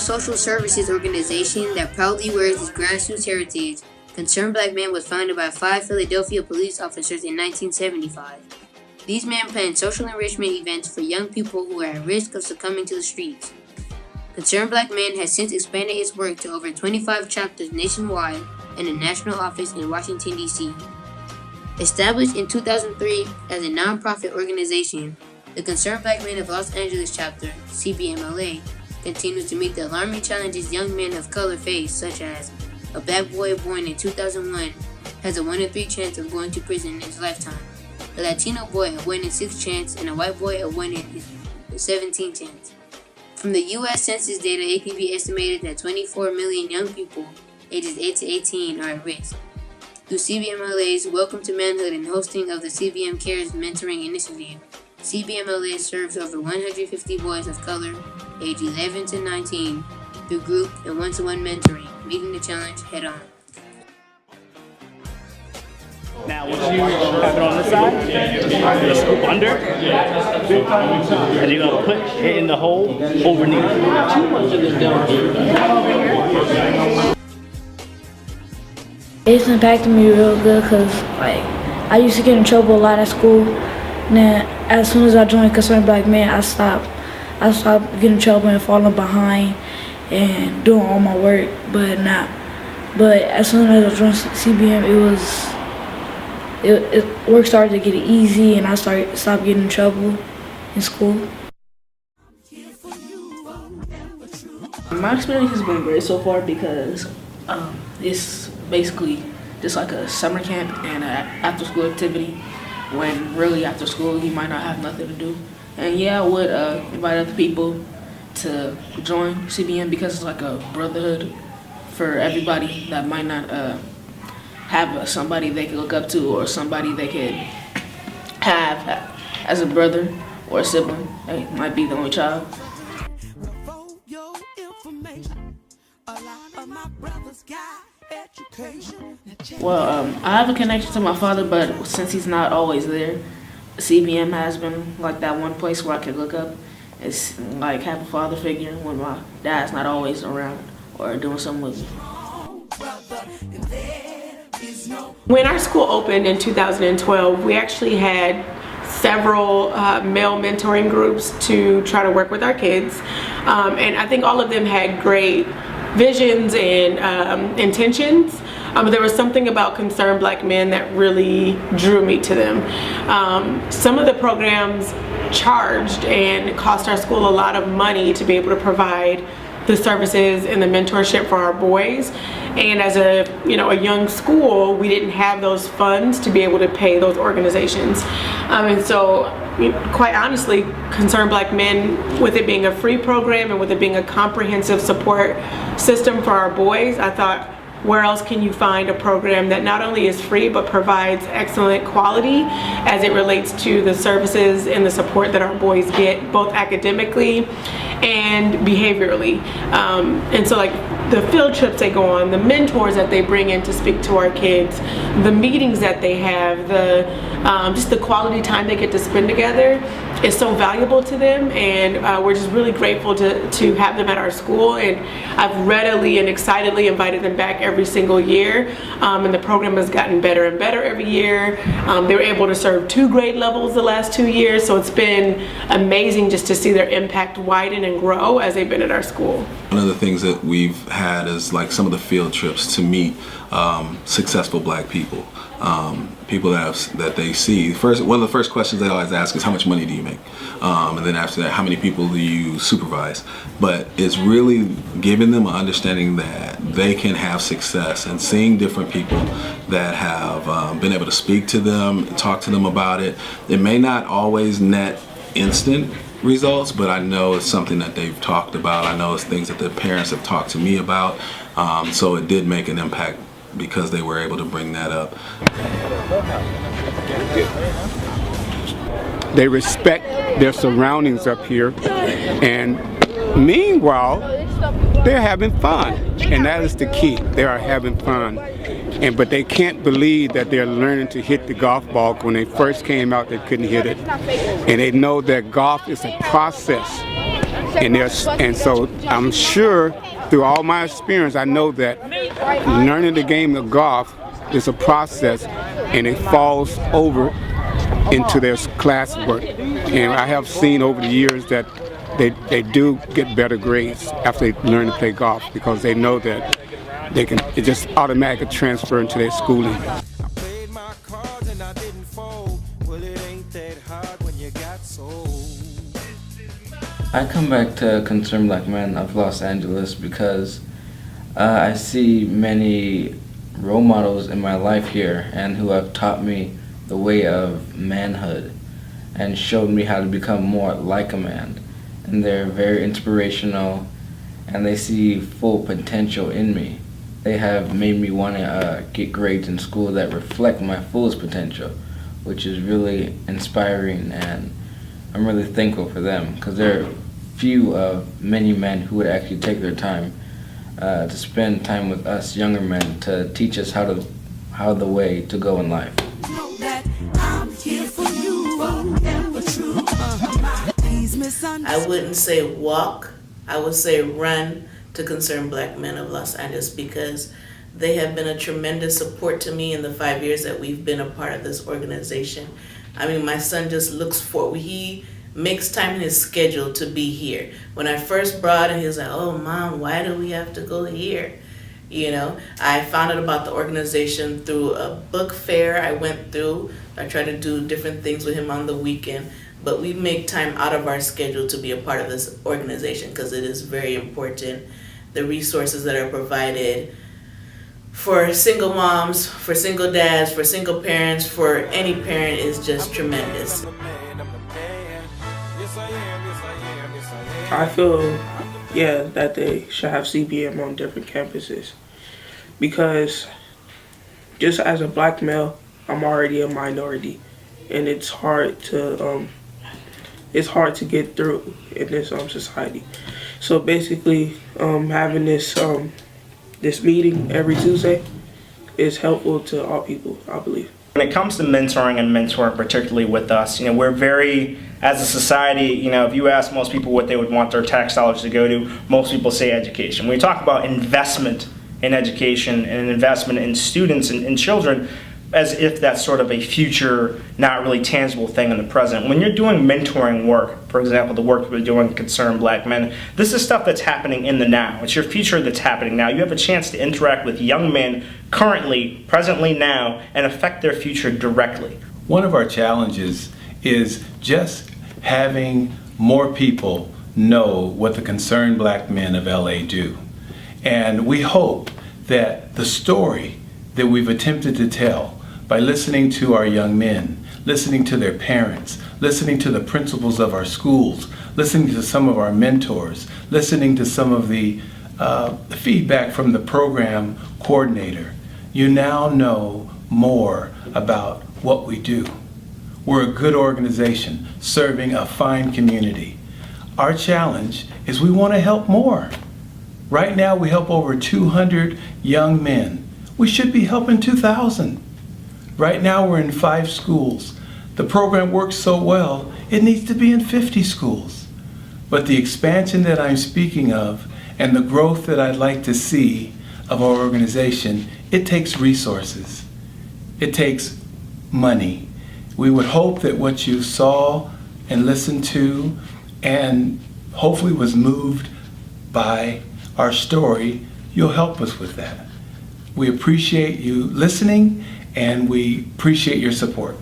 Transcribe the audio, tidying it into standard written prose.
social services organization that proudly wears its grassroots heritage, Concerned Black Men was founded by 5 Philadelphia police officers in 1975. These men planned social enrichment events for young people who are at risk of succumbing to the streets. Concerned Black Men has since expanded its work to over 25 chapters nationwide and a national office in Washington, D.C. Established in 2003 as a non-profit organization, the Concerned Black Men of Los Angeles chapter, CBMLA, continues to meet the alarming challenges young men of color face, such as a black boy born in 2001 has a 1 in 3 chance of going to prison in his lifetime, a Latino boy a 1 in 6 chance, and a white boy a 1 in 17 chance. From the U.S. Census data, it can be estimated that 24 million young people ages 8 to 18 are at risk. Through CBMLA's Welcome to Manhood and hosting of the CBM Cares Mentoring Initiative, CBMLA serves over 150 boys of color, age 11 to 19, through group and one-to-one mentoring, meeting the challenge head-on. Now, once you have it on this side, you're going to scoop under, and you're going to put it in the hole overneath. It's impacted me real good because, I used to get in trouble a lot at school. And then, as soon as I joined Concerned Black Men, I stopped getting in trouble and falling behind and doing all my work. But as soon as I joined CBM, work started to get easy, and I stopped getting in trouble in school. My experience has been great so far because it's basically just like a summer camp and an after-school activity when really after school you might not have nothing to do. And yeah, I would invite other people to join CBM because it's like a brotherhood for everybody that might not have somebody they can look up to or somebody they could have as a brother or a sibling. They might be the only child. Well, I have a connection to my father, but since he's not always there, CBM has been like that one place where I could look up. It's like have a father figure when my dad's not always around or doing something with me. When our school opened in 2012, we actually had several male mentoring groups to try to work with our kids. And I think all of them had great visions and intentions. But there was something about Concerned Black Men that really drew me to them. Some of the programs charged and cost our school a lot of money to be able to provide the services and the mentorship for our boys. And as a young school, we didn't have those funds to be able to pay those organizations. And so, quite honestly, Concerned Black Men, with it being a free program and with it being a comprehensive support system for our boys, I thought, where else can you find a program that not only is free but provides excellent quality as it relates to the services and the support that our boys get, both academically and behaviorally. And so the field trips they go on, the mentors that they bring in to speak to our kids, the meetings that they have, just the quality time they get to spend together is so valuable to them, and we're just really grateful to have them at our school. And I've readily and excitedly invited them back every single year, and the program has gotten better and better every year. They were able to serve 2 grade levels the last 2 years, so it's been amazing just to see their impact widen and grow as they've been at our school. One of the things that we've had is like some of the field trips to meet successful Black people. People that they see. One of the first questions they always ask is, how much money do you make? And then after that, how many people do you supervise? But it's really giving them an understanding that they can have success, and seeing different people that have been able to speak to them, talk to them about it. It may not always net instant results, but I know it's something that they've talked about. I know it's things that their parents have talked to me about. So it did make an impact because they were able to bring that up. They respect their surroundings up here, and meanwhile, they're having fun, and that is the key. They are having fun, but they can't believe that they're learning to hit the golf ball. When they first came out, they couldn't hit it, and they know that golf is a process. And so I'm sure through all my experience, I know that learning the game of golf is a process, and it falls over into their classwork. And I have seen over the years that they do get better grades after they learn to play golf, because they know that it just automatically transfer into their schooling. I come back to Concerned Black Men of Los Angeles because I see many role models in my life here and who have taught me the way of manhood and showed me how to become more like a man. And they're very inspirational, and they see full potential in me. They have made me want to get grades in school that reflect my fullest potential, which is really inspiring, and I'm really thankful for them, because they're few of many men who would actually take their time to spend time with us younger men to teach us how the way to go in life. I wouldn't say walk, I would say run to Concerned Black Men of Los Angeles, because they have been a tremendous support to me in the 5 years that we've been a part of this organization. I mean, my son just he makes time in his schedule to be here. When I first brought him, he was like, "Oh, Mom, why do we have to go here?" You know, I found out about the organization through a book fair I went through. I try to do different things with him on the weekend, but we make time out of our schedule to be a part of this organization because it is very important. The resources that are provided for single moms, for single dads, for single parents, for any parent is just tremendous. I feel, that they should have CBM on different campuses, because just as a black male, I'm already a minority, and it's hard to get through in this society. So basically, having this meeting every Tuesday is helpful to all people, I believe. When it comes to mentoring and mentoring, particularly with us, we're very, as a society, if you ask most people what they would want their tax dollars to go to, most people say education. When we talk about investment in education and investment in students and children, as if that's sort of a future, not really tangible thing in the present. When you're doing mentoring work, for example, the work we're doing Concerned Black Men, this is stuff that's happening in the now. It's your future that's happening now. You have a chance to interact with young men currently, presently now, and affect their future directly. One of our challenges is just having more people know what the Concerned Black Men of LA do. And we hope that the story that we've attempted to tell by listening to our young men, listening to their parents, listening to the principals of our schools, listening to some of our mentors, listening to some of the feedback from the program coordinator, you now know more about what we do. We're a good organization serving a fine community. Our challenge is we want to help more. Right now we help over 200 young men. We should be helping 2,000. Right now we're in 5 schools. The program works so well, it needs to be in 50 schools. But the expansion that I'm speaking of and the growth that I'd like to see of our organization, it takes resources. It takes money. We would hope that what you saw and listened to and hopefully was moved by our story, you'll help us with that. We appreciate you listening, and we appreciate your support.